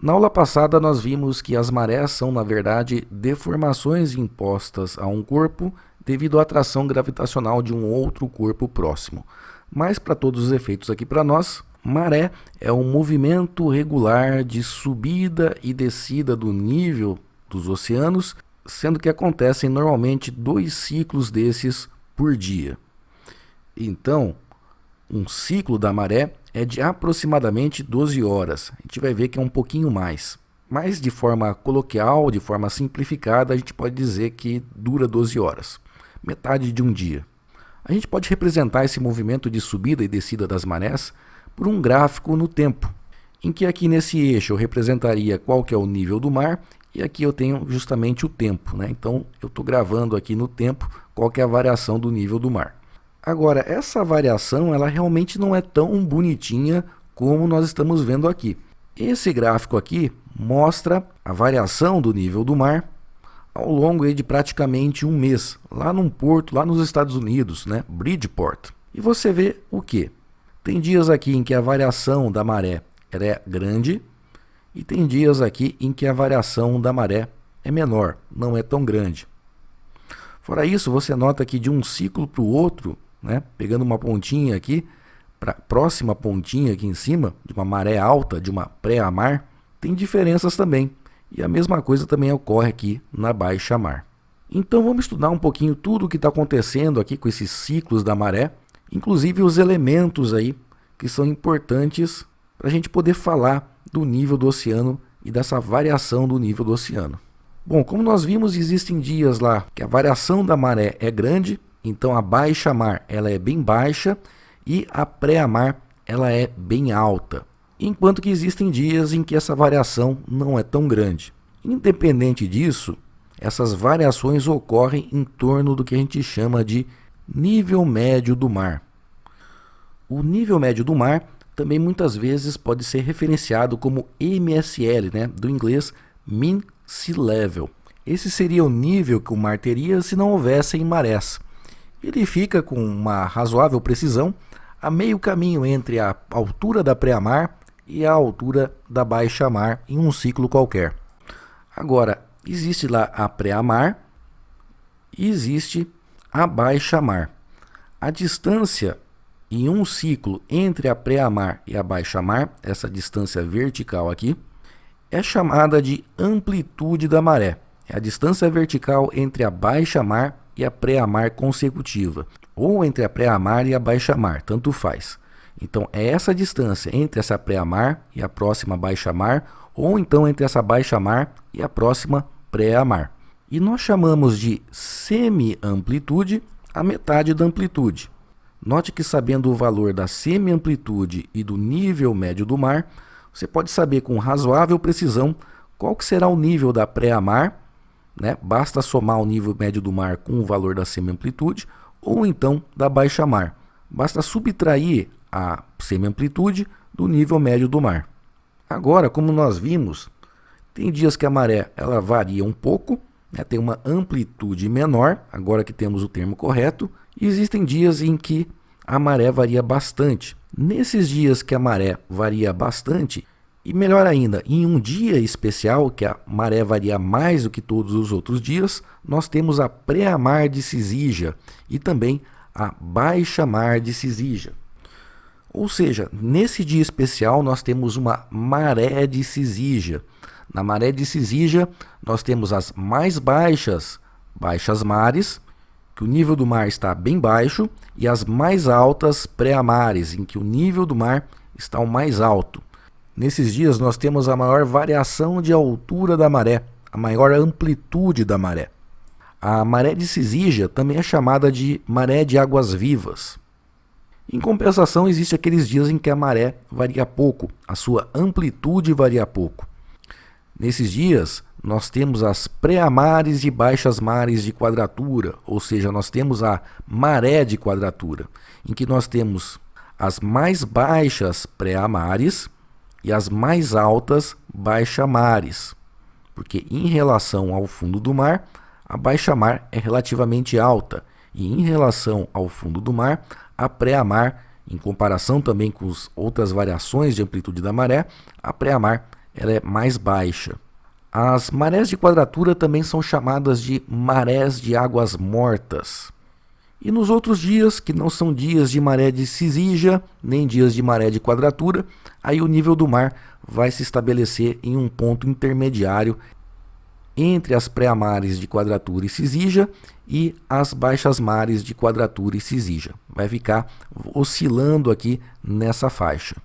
Na aula passada nós vimos que as marés são, na verdade, deformações impostas a um corpo devido à atração gravitacional de um outro corpo próximo. Mas para todos os efeitos aqui para nós, maré é um movimento regular de subida e descida do nível dos oceanos, sendo que acontecem normalmente 2 ciclos desses por dia. Então, um ciclo da maré é de aproximadamente 12 horas. A gente vai ver que é um pouquinho mais. Mas de forma coloquial, de forma simplificada, a gente pode dizer que dura 12 horas. Metade de um dia. A gente pode representar esse movimento de subida e descida das marés por um gráfico no tempo, em que aqui nesse eixo eu representaria qual que é o nível do mar e aqui eu tenho justamente o tempo, né? Então eu estou gravando aqui no tempo qual que é a variação do nível do mar. Agora, essa variação ela realmente não é tão bonitinha como nós estamos vendo aqui. Esse gráfico aqui mostra a variação do nível do mar ao longo de praticamente um mês, lá num porto, lá nos Estados Unidos, né? Bridgeport. E você vê o quê? Tem dias aqui em que a variação da maré é grande e tem dias aqui em que a variação da maré é menor, não é tão grande. Fora isso, você nota que de um ciclo para o outro, né, pegando uma pontinha aqui, para a próxima pontinha aqui em cima, de uma maré alta, de uma pré-mar, tem diferenças também. E a mesma coisa também ocorre aqui na baixa-mar. Então vamos estudar um pouquinho tudo o que está acontecendo aqui com esses ciclos da maré, inclusive os elementos aí que são importantes para a gente poder falar do nível do oceano e dessa variação do nível do oceano. Bom, como nós vimos, existem dias lá que a variação da maré é grande, então a baixa-mar ela é bem baixa e a pré-mar ela é bem alta. Enquanto que existem dias em que essa variação não é tão grande. Independente disso, essas variações ocorrem em torno do que a gente chama de nível médio do mar. O nível médio do mar também muitas vezes pode ser referenciado como MSL, né, do inglês Mean Sea Level. Esse seria o nível que o mar teria se não houvessem marés. Ele fica com uma razoável precisão a meio caminho entre a altura da pré-mar e a altura da baixa-mar em um ciclo qualquer. Agora, existe lá a pré-mar e existe a baixa-mar. A distância em um ciclo entre a pré-mar e a baixa-mar, essa distância vertical aqui, é chamada de amplitude da maré. É a distância vertical entre a baixa-mar e a pré-mar consecutiva, ou entre a pré-mar e a baixa-mar, tanto faz. Então, é essa distância entre essa pré-mar e a próxima baixa-mar, ou então entre essa baixa-mar e a próxima pré-mar. E nós chamamos de semi-amplitude a metade da amplitude. Note que sabendo o valor da semi-amplitude e do nível médio do mar, você pode saber com razoável precisão qual que será o nível da pré-mar, né? Basta somar o nível médio do mar com o valor da semi-amplitude, ou então da baixa-mar. Basta subtrair a semi-amplitude do nível médio do mar. Agora, como nós vimos, tem dias que a maré ela varia um pouco, né? Tem uma amplitude menor, agora que temos o termo correto, e existem dias em que a maré varia bastante. Nesses dias que a maré varia bastante, e melhor ainda, em um dia especial que a maré varia mais do que todos os outros dias, nós temos a pré-mar de Cisígia e também a baixa-mar de Cisígia. Ou seja, nesse dia especial nós temos uma maré de Cisígia. Na maré de Cisígia nós temos as mais baixas mares, que o nível do mar está bem baixo, e as mais altas pré-mares, em que o nível do mar está o mais alto. Nesses dias nós temos a maior variação de altura da maré, a maior amplitude da maré. A maré de Cisígia também é chamada de maré de águas vivas. Em compensação, existem aqueles dias em que a maré varia pouco, a sua amplitude varia pouco. Nesses dias, nós temos as pré-mares e baixas mares de quadratura, ou seja, nós temos a maré de quadratura, em que nós temos as mais baixas pré-mares e as mais altas baixa-mares, porque em relação ao fundo do mar, a baixa-mar é relativamente alta, e em relação ao fundo do mar, a pré-mar, em comparação também com as outras variações de amplitude da maré, a pré-mar ela é mais baixa. As marés de quadratura também são chamadas de marés de águas mortas. E nos outros dias, que não são dias de maré de cisígia, nem dias de maré de quadratura, aí o nível do mar vai se estabelecer em um ponto intermediário entre as pré-mares de quadratura e cisígia e as baixas mares de quadratura e cisígia. Vai ficar oscilando aqui nessa faixa.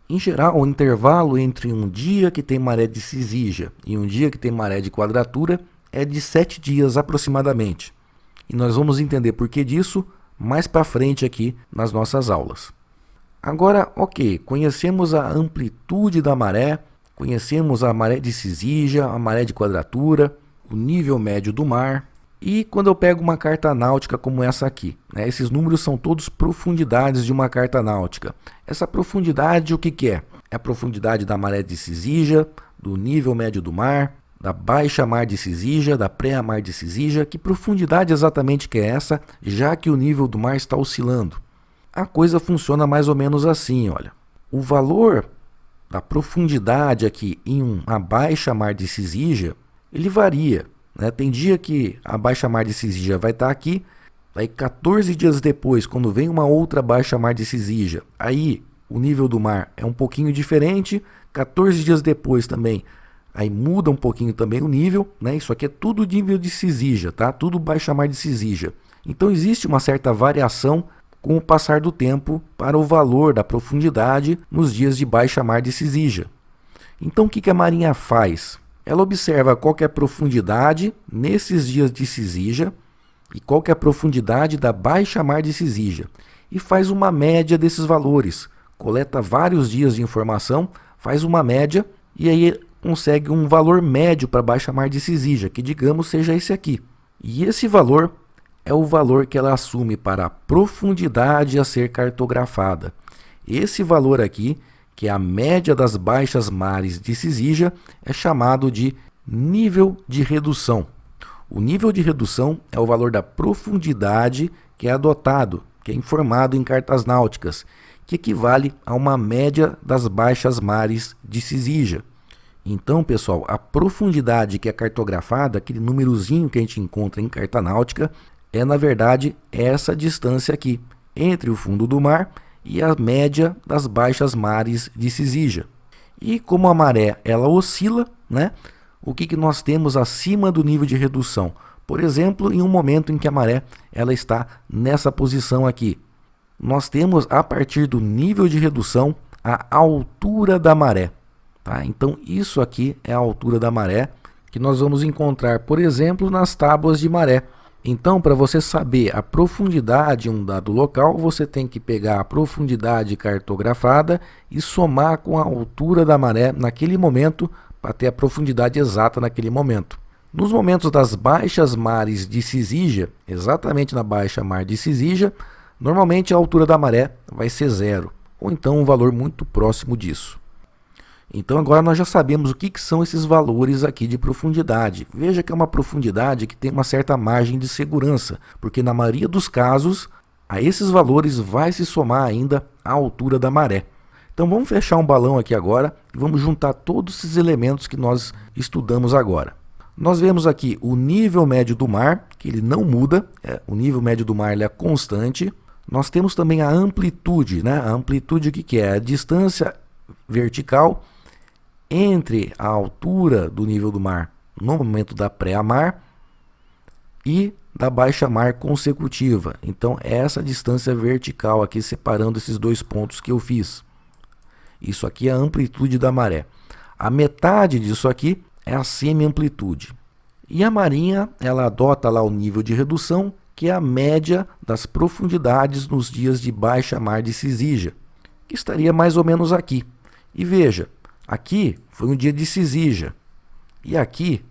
Em geral, o intervalo entre um dia que tem maré de cisígia e um dia que tem maré de quadratura é de 7 dias aproximadamente. E nós vamos entender por que disso mais para frente aqui nas nossas aulas. Agora, ok, conhecemos a amplitude da maré, conhecemos a maré de cisígia, a maré de quadratura, o nível médio do mar. E quando eu pego uma carta náutica como essa aqui, né, esses números são todos profundidades de uma carta náutica. Essa profundidade o que é? É a profundidade da maré de cisígia, do nível médio do mar, da baixa mar de cisígia, da pré-mar de cisígia. Que profundidade exatamente que é essa, já que o nível do mar está oscilando? A coisa funciona mais ou menos assim, olha. O valor da profundidade aqui em uma baixa mar de cisígia, ele varia. Tem dia que a baixa mar de cisígia vai estar aqui, aí 14 dias depois, quando vem uma outra baixa mar de cisígia, aí o nível do mar é um pouquinho diferente, 14 dias depois também, aí muda um pouquinho também o nível, Isso aqui é tudo nível de cisígia, tá? Tudo baixa mar de cisígia. Então existe uma certa variação com o passar do tempo para o valor da profundidade nos dias de baixa mar de cisígia. Então o que a Marinha faz? Ela observa qual que é a profundidade nesses dias de cisígia e qual que é a profundidade da baixa mar de cisígia e faz uma média desses valores. Coleta vários dias de informação, faz uma média e aí consegue um valor médio para a baixa mar de cisígia, que digamos seja esse aqui. E esse valor é o valor que ela assume para a profundidade a ser cartografada. Esse valor aqui, que é a média das baixas mares de cisígia, é chamado de nível de redução. O nível de redução é o valor da profundidade que é adotado, que é informado em cartas náuticas, que equivale a uma média das baixas mares de cisígia. Então, pessoal, a profundidade que é cartografada, aquele númerozinho que a gente encontra em carta náutica, é na verdade essa distância aqui, entre o fundo do mar e a média das baixas mares de cisígia. E como a maré ela oscila, o que nós temos acima do nível de redução? Por exemplo, em um momento em que a maré ela está nessa posição aqui, nós temos a partir do nível de redução a altura da maré. Tá? Então isso aqui é a altura da maré que nós vamos encontrar, por exemplo, nas tábuas de maré. Então, para você saber a profundidade em um dado local, você tem que pegar a profundidade cartografada e somar com a altura da maré naquele momento para ter a profundidade exata naquele momento. Nos momentos das baixas mares de cisígia, exatamente na baixa mar de cisígia, normalmente a altura da maré vai ser 0, ou então um valor muito próximo disso. Então agora nós já sabemos o que são esses valores aqui de profundidade. Veja que é uma profundidade que tem uma certa margem de segurança, porque na maioria dos casos, a esses valores vai se somar ainda a altura da maré. Então vamos fechar um balão aqui agora e vamos juntar todos esses elementos que nós estudamos agora. Nós vemos aqui o nível médio do mar, que ele não muda, o nível médio do mar ele é constante. Nós temos também a amplitude, A amplitude o que é? A distância vertical entre a altura do nível do mar no momento da pré-mar e da baixa mar consecutiva. Então, essa distância vertical aqui separando esses dois pontos que eu fiz. Isso aqui é a amplitude da maré. A metade disso aqui é a semi-amplitude. E a Marinha, ela adota lá o nível de redução, que é a média das profundidades nos dias de baixa mar de cisígia, que estaria mais ou menos aqui. E veja, aqui foi um dia de cisígia e aqui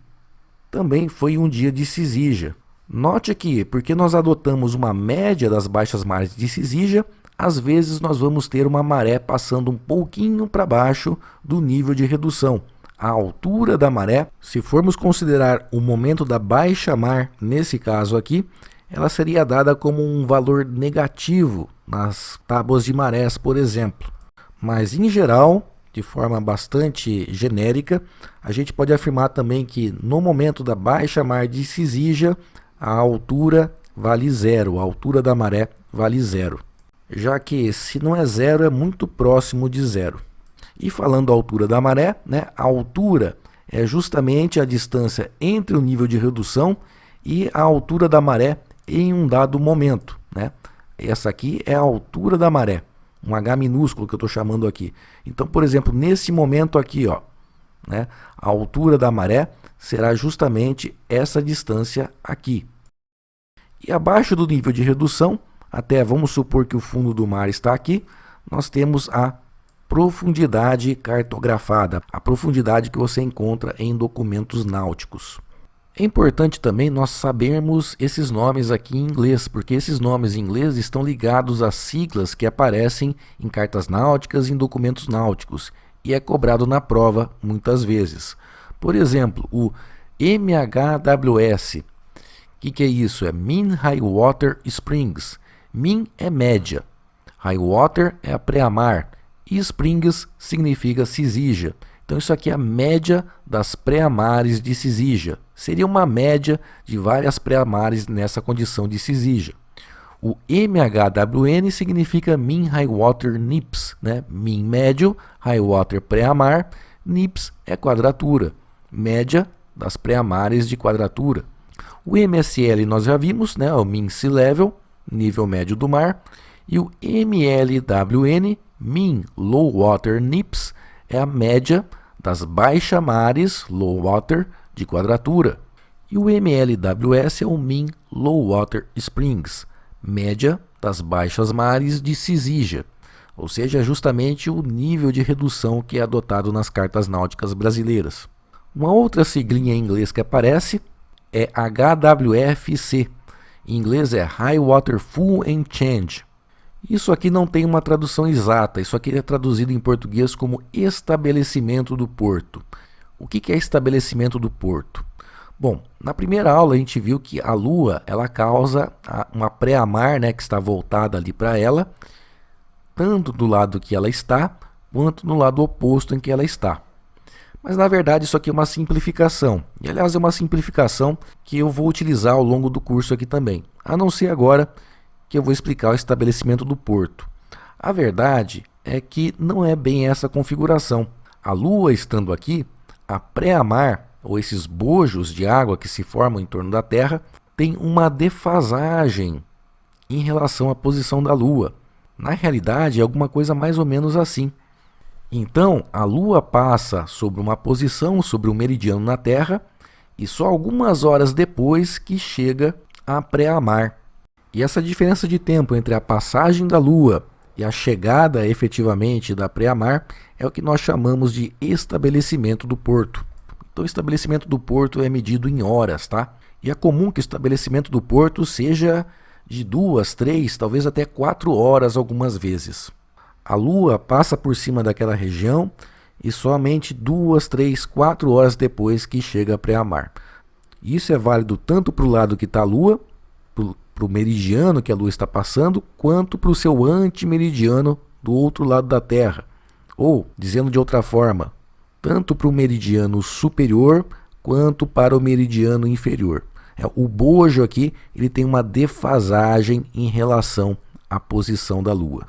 também foi um dia de cisígia. Note aqui, porque nós adotamos uma média das baixas mares de cisígia, às vezes nós vamos ter uma maré passando um pouquinho para baixo do nível de redução. A altura da maré, se formos considerar o momento da baixa mar, nesse caso aqui, ela seria dada como um valor negativo nas tábuas de marés, por exemplo. Mas em geral, de forma bastante genérica, a gente pode afirmar também que no momento da baixa mar de Cisígia, a altura vale zero, a altura da maré vale zero, já que se não é zero, é muito próximo de zero. E falando da altura da maré, né, a altura é justamente a distância entre o nível de redução e a altura da maré em um dado momento, né? Essa aqui é a altura da maré, um H minúsculo que eu estou chamando aqui. Então, por exemplo, nesse momento aqui, ó, né, a altura da maré será justamente essa distância aqui. E abaixo do nível de redução, até vamos supor que o fundo do mar está aqui, nós temos a profundidade cartografada, a profundidade que você encontra em documentos náuticos. É importante também nós sabermos esses nomes aqui em inglês, porque esses nomes em inglês estão ligados às siglas que aparecem em cartas náuticas e em documentos náuticos, e é cobrado na prova muitas vezes. Por exemplo, o MHWS, o que é isso? É Mean High Water Springs. Mean é média, High Water é a pré-mar, e Springs significa Cisígia. Então isso aqui é a média das pré-mares de Cisígia. Seria uma média de várias pré-mares nessa condição de Cisígia. O MHWN significa Mean High Water NIPS, né? Mean médio, High Water pré-mar, NIPS é quadratura, média das pré-mares de quadratura. O MSL nós já vimos, né? O Mean Sea Level, nível médio do mar. E o MLWN, Mean Low Water NIPS, é a média das baixa mares low water de quadratura. E o MLWS é o Mean Low Water Springs, média das baixas mares de Cisígia, ou seja, justamente o nível de redução que é adotado nas cartas náuticas brasileiras. Uma outra siglinha em inglês que aparece é HWFC, em inglês é High Water Full and Change. Isso aqui não tem uma tradução exata, isso aqui é traduzido em português como estabelecimento do porto. O que é estabelecimento do porto? Bom, na primeira aula a gente viu que a Lua ela causa uma pré-mar, né, que está voltada ali para ela, tanto do lado que ela está, quanto no lado oposto em que ela está. Mas na verdade isso aqui é uma simplificação, e aliás é uma simplificação que eu vou utilizar ao longo do curso aqui também, a não ser agora que eu vou explicar o estabelecimento do porto. A verdade é que não é bem essa configuração. A Lua estando aqui, a pré-mar, ou esses bojos de água que se formam em torno da Terra, tem uma defasagem em relação à posição da Lua. Na realidade, é alguma coisa mais ou menos assim. Então, a Lua passa sobre uma posição, sobre um meridiano na Terra, e só algumas horas depois que chega à pré-mar. E essa diferença de tempo entre a passagem da Lua e a chegada efetivamente da pré-mar é o que nós chamamos de estabelecimento do porto. Então, o estabelecimento do porto é medido em horas, tá? E é comum que o estabelecimento do porto seja de 2, 3, talvez até 4 horas algumas vezes. A Lua passa por cima daquela região e somente 2, 3, 4 horas depois que chega a pré-mar. Isso é válido tanto para o lado que está a Lua, para o meridiano que a Lua está passando, quanto para o seu antimeridiano do outro lado da Terra. Ou, dizendo de outra forma, tanto para o meridiano superior quanto para o meridiano inferior. O bojo aqui ele tem uma defasagem em relação à posição da Lua.